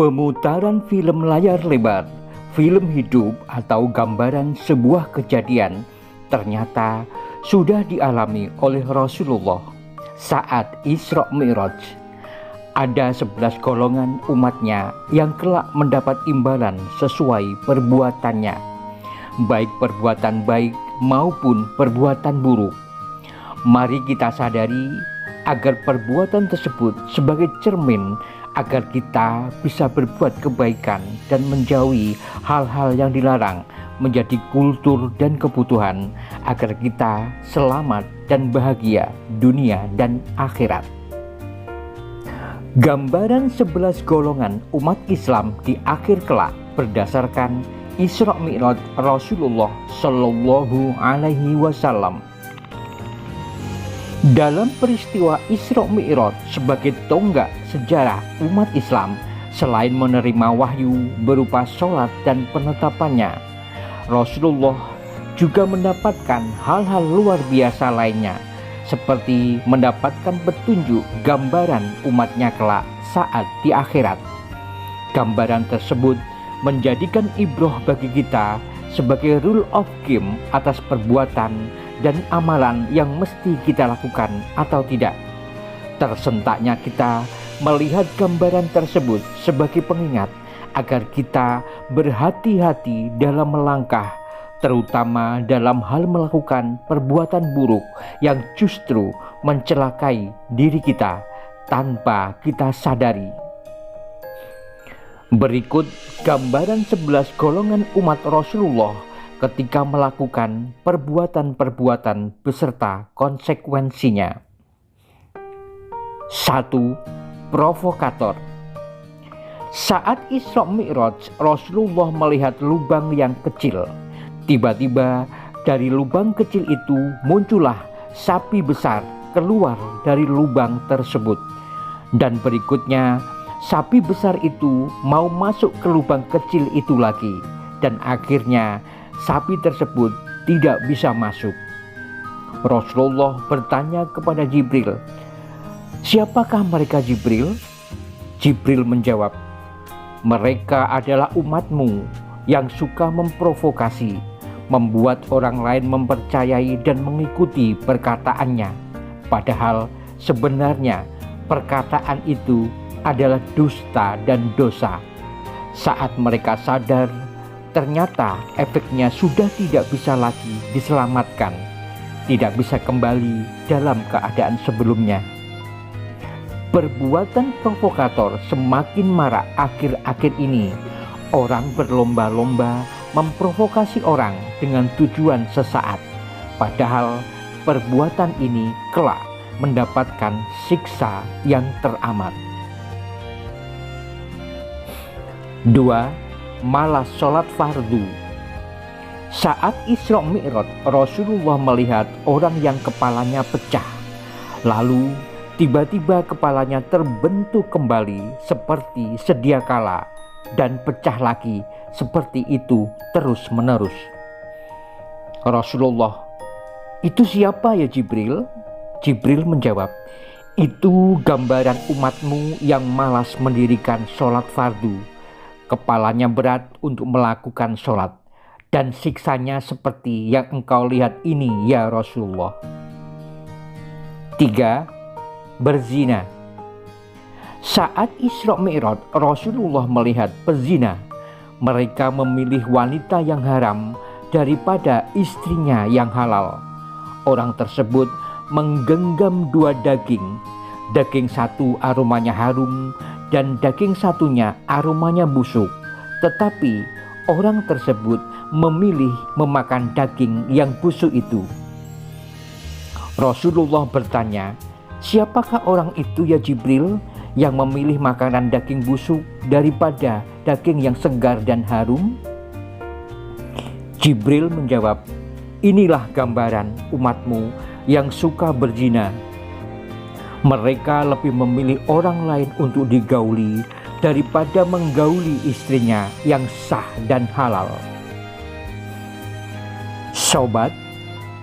Pemutaran film layar lebar, film hidup atau gambaran sebuah kejadian ternyata sudah dialami oleh Rasulullah saat Isra Mi'raj. Ada 11 golongan umatnya yang kelak mendapat imbalan sesuai perbuatannya, baik perbuatan baik maupun perbuatan buruk. Mari kita sadari agar perbuatan tersebut sebagai cermin agar kita bisa berbuat kebaikan dan menjauhi hal-hal yang dilarang, menjadi kultur dan kebutuhan agar kita selamat dan bahagia dunia dan akhirat. Gambaran 11 golongan umat Islam di akhir kelak berdasarkan Isra Mi'raj Rasulullah Shallallahu Alaihi Wasallam. Dalam peristiwa Isra Mi'raj sebagai tonggak sejarah umat Islam, selain menerima wahyu berupa sholat dan penetapannya, Rasulullah juga mendapatkan hal-hal luar biasa lainnya, seperti mendapatkan petunjuk gambaran umatnya kelak saat di akhirat. Gambaran tersebut menjadikan ibrah bagi kita sebagai rule of game atas perbuatan dan amalan yang mesti kita lakukan atau tidak. Tersentaknya kita melihat gambaran tersebut sebagai pengingat agar kita berhati-hati dalam melangkah, terutama dalam hal melakukan perbuatan buruk yang justru mencelakai diri kita tanpa kita sadari. Berikut gambaran 11 golongan umat Rasulullah ketika melakukan perbuatan-perbuatan beserta konsekuensinya. 1. Provokator. Saat Isra Mi'raj, Rasulullah melihat lubang yang kecil. Tiba-tiba dari lubang kecil itu muncullah sapi besar keluar dari lubang tersebut. Dan berikutnya sapi besar itu mau masuk ke lubang kecil itu lagi, dan akhirnya sapi tersebut tidak bisa masuk. Rasulullah bertanya kepada Jibril, "Siapakah mereka, Jibril?" Jibril menjawab, "Mereka adalah umatmu yang suka memprovokasi, membuat orang lain mempercayai dan mengikuti perkataannya. Padahal sebenarnya perkataan itu adalah dusta dan dosa. Saat mereka sadar, ternyata efeknya sudah tidak bisa lagi diselamatkan, tidak bisa kembali dalam keadaan sebelumnya." Perbuatan provokator semakin marak akhir-akhir ini. Orang berlomba-lomba memprovokasi orang dengan tujuan sesaat, padahal perbuatan ini kelak mendapatkan siksa yang teramat. 2. Malas sholat fardu. Saat Isra Mi'raj, Rasulullah melihat orang yang kepalanya pecah, lalu tiba-tiba kepalanya terbentuk kembali seperti sedia kala dan pecah lagi seperti itu terus-menerus. Rasulullah, "Itu siapa ya Jibril?" Jibril menjawab, "Itu gambaran umatmu yang malas mendirikan sholat fardu. Kepalanya berat untuk melakukan sholat, dan siksanya seperti yang engkau lihat ini ya Rasulullah." 3. Berzina. Saat Isra Mi'raj, Rasulullah melihat pezina. Mereka memilih wanita yang haram daripada istrinya yang halal. Orang tersebut menggenggam 2 daging. Daging satu aromanya harum dan daging satunya aromanya busuk. Tetapi orang tersebut memilih memakan daging yang busuk itu. Rasulullah bertanya, "Siapakah orang itu ya Jibril yang memilih makanan daging busuk daripada daging yang segar dan harum?" Jibril menjawab, "Inilah gambaran umatmu yang suka berzina. Mereka lebih memilih orang lain untuk digauli daripada menggauli istrinya yang sah dan halal." Sobat,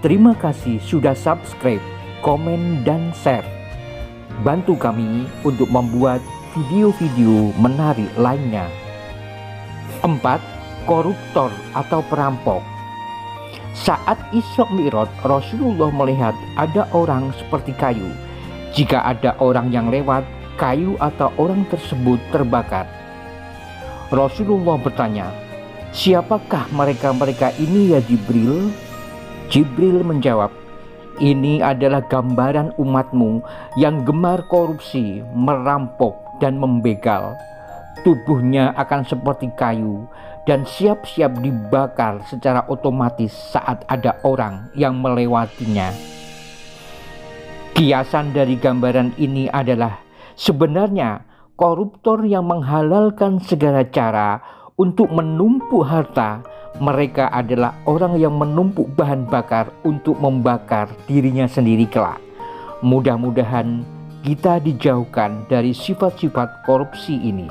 terima kasih sudah subscribe, komen, dan share. Bantu kami untuk membuat video-video menarik lainnya. 4. Koruptor atau perampok. Saat Isra Mi'raj, Rasulullah melihat ada orang seperti kayu. Jika ada orang yang lewat, kayu atau orang tersebut terbakar. Rasulullah bertanya, "Siapakah mereka-mereka ini ya Jibril?" Jibril menjawab, "Ini adalah gambaran umatmu yang gemar korupsi, merampok, dan membegal. Tubuhnya akan seperti kayu dan siap-siap dibakar secara otomatis saat ada orang yang melewatinya." Kiasan dari gambaran ini adalah sebenarnya koruptor yang menghalalkan segala cara untuk menumpuk harta. Mereka adalah orang yang menumpuk bahan bakar untuk membakar dirinya sendiri kelak. Mudah-mudahan kita dijauhkan dari sifat-sifat korupsi ini.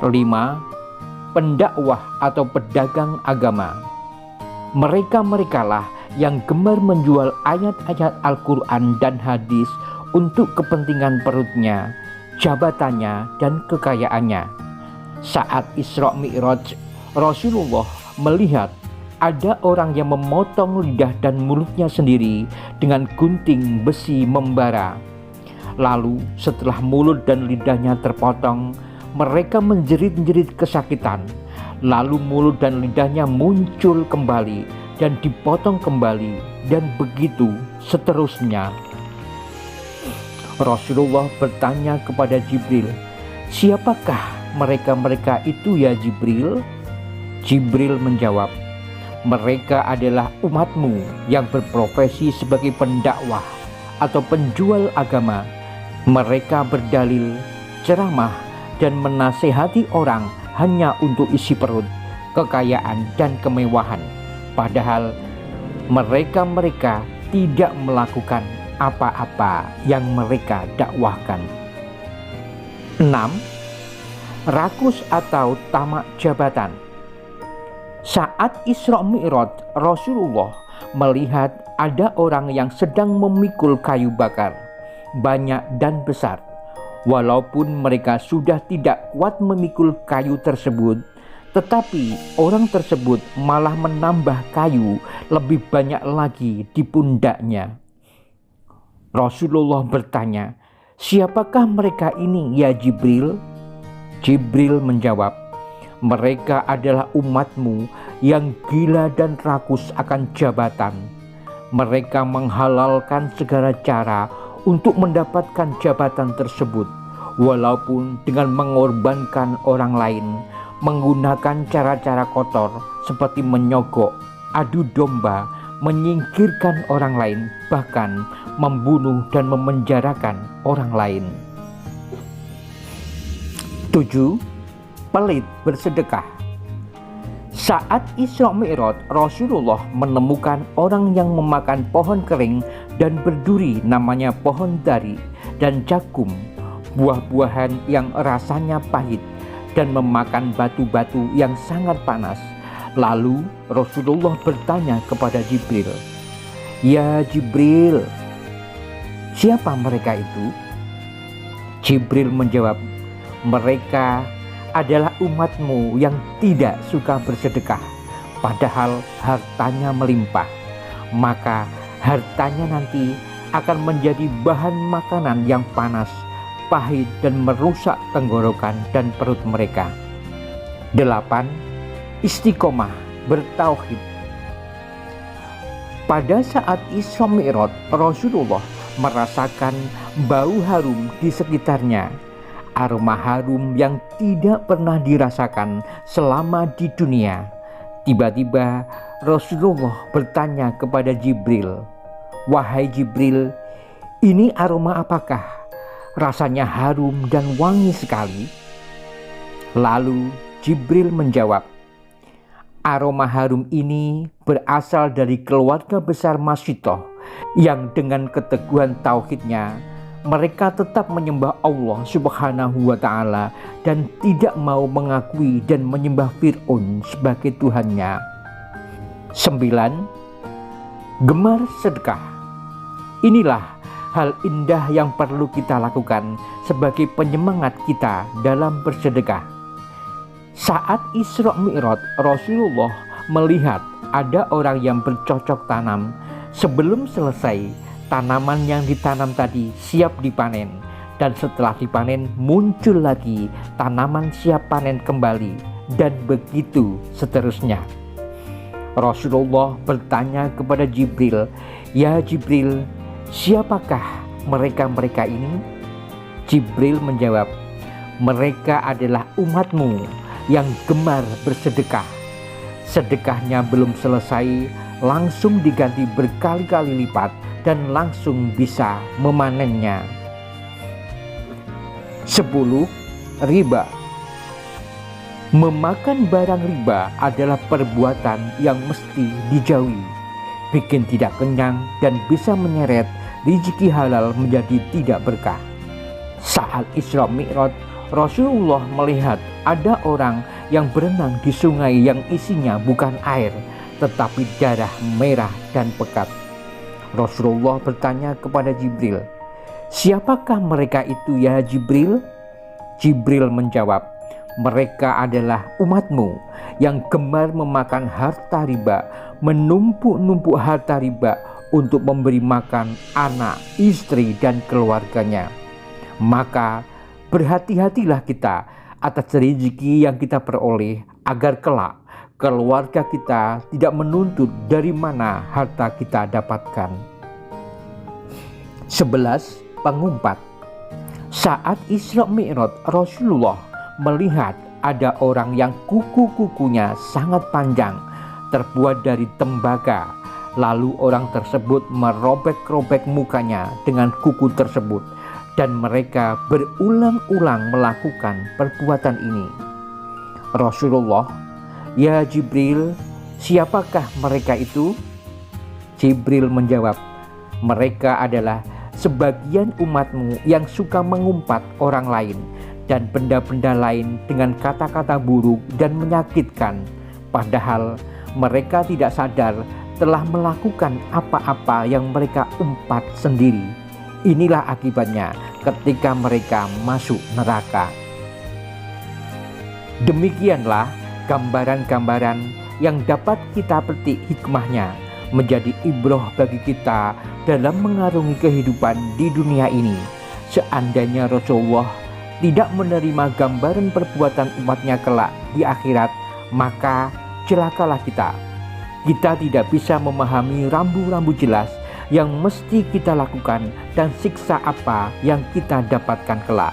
5. Pendakwah atau pedagang agama. Mereka-merekalah yang gemar menjual ayat-ayat Al-Quran dan hadis untuk kepentingan perutnya, jabatannya, dan kekayaannya. Saat Isra Mi'raj, Rasulullah melihat ada orang yang memotong lidah dan mulutnya sendiri dengan gunting besi membara. Lalu setelah mulut dan lidahnya terpotong, mereka menjerit-jerit kesakitan. Lalu mulut dan lidahnya muncul kembali dan dipotong kembali, dan begitu seterusnya. Rasulullah bertanya kepada Jibril, "Siapakah mereka-mereka itu ya Jibril?" Jibril menjawab, "Mereka adalah umatmu yang berprofesi sebagai pendakwah atau penjual agama. Mereka berdalil, ceramah, dan menasehati orang hanya untuk isi perut, kekayaan, dan kemewahan. Padahal mereka-mereka tidak melakukan apa-apa yang mereka dakwahkan." 6. Rakus atau tamak jabatan. Saat Isra Mi'raj, Rasulullah melihat ada orang yang sedang memikul kayu bakar, banyak dan besar. Walaupun mereka sudah tidak kuat memikul kayu tersebut, tetapi orang tersebut malah menambah kayu lebih banyak lagi di pundaknya. Rasulullah bertanya, "Siapakah mereka ini ya Jibril?" Jibril menjawab, "Mereka adalah umatmu yang gila dan rakus akan jabatan. Mereka menghalalkan segala cara untuk mendapatkan jabatan tersebut, walaupun dengan mengorbankan orang lain, menggunakan cara-cara kotor seperti menyogok, adu domba, menyingkirkan orang lain, bahkan membunuh dan memenjarakan orang lain." 7. Pelit bersedekah. Saat Isra Mi'raj, Rasulullah menemukan orang yang memakan pohon kering dan berduri namanya pohon dari dan jakum, buah-buahan yang rasanya pahit, dan memakan batu-batu yang sangat panas. Lalu Rasulullah bertanya kepada Jibril, "Ya Jibril, siapa mereka itu?" Jibril menjawab, "Mereka adalah umatmu yang tidak suka bersedekah, padahal hartanya melimpah. Maka hartanya nanti akan menjadi bahan makanan yang panas, pahit, dan merusak tenggorokan dan perut mereka." 8. Istiqomah bertauhid. Pada saat Isra Mi'raj, Rasulullah merasakan bau harum di sekitarnya, aroma harum yang tidak pernah dirasakan selama di dunia. Tiba-tiba Rasulullah bertanya kepada Jibril, "Wahai Jibril, ini aroma apakah? Rasanya harum dan wangi sekali." Lalu Jibril menjawab, "Aroma harum ini berasal dari keluarga besar Masyitoh yang dengan keteguhan tauhidnya mereka tetap menyembah Allah Subhanahu wa Ta'ala dan tidak mau mengakui dan menyembah Fir'aun sebagai Tuhannya." 9. Gemar sedekah. Inilah hal indah yang perlu kita lakukan sebagai penyemangat kita dalam bersedekah. Saat Isra Mi'raj, Rasulullah melihat ada orang yang bercocok tanam. Sebelum selesai, tanaman yang ditanam tadi siap dipanen, dan setelah dipanen muncul lagi tanaman siap panen kembali, dan begitu seterusnya. Rasulullah bertanya kepada Jibril, "Ya Jibril, siapakah mereka-mereka ini?" Jibril menjawab, "Mereka adalah umatmu yang gemar bersedekah. Sedekahnya belum selesai, langsung diganti berkali-kali lipat dan langsung bisa memanennya." 10. Riba. Memakan barang riba adalah perbuatan yang mesti dijauhi, bikin tidak kenyang dan bisa menyeret rezeki halal menjadi tidak berkah. Saat Isra Mi'raj, Rasulullah melihat ada orang yang berenang di sungai yang isinya bukan air, tetapi darah merah dan pekat. Rasulullah bertanya kepada Jibril, "Siapakah mereka itu ya Jibril?" Jibril menjawab, "Mereka adalah umatmu yang gemar memakan harta riba, menumpuk-numpuk harta riba untuk memberi makan anak, istri, dan keluarganya. Maka berhati-hatilah kita atas rezeki yang kita peroleh, agar kelak keluarga kita tidak menuntut dari mana harta kita dapatkan." 11. Pengumpat. Saat Isra Mi'raj, Rasulullah melihat ada orang yang kuku-kukunya sangat panjang, terbuat dari tembaga. Lalu orang tersebut merobek-robek mukanya dengan kuku tersebut, dan mereka berulang-ulang melakukan perbuatan ini. Rasulullah, "Ya Jibril, siapakah mereka itu?" Jibril menjawab, "Mereka adalah sebagian umatmu yang suka mengumpat orang lain dan benda-benda lain dengan kata-kata buruk dan menyakitkan, padahal mereka tidak sadar telah melakukan apa-apa yang mereka umpat sendiri. Inilah akibatnya ketika mereka masuk neraka." Demikianlah gambaran-gambaran yang dapat kita petik hikmahnya, menjadi ibrah bagi kita dalam mengarungi kehidupan di dunia ini. Seandainya Rasulullah tidak menerima gambaran perbuatan umatnya kelak di akhirat, maka celakalah kita. Kita tidak bisa memahami rambu-rambu jelas yang mesti kita lakukan dan siksa apa yang kita dapatkan kelak.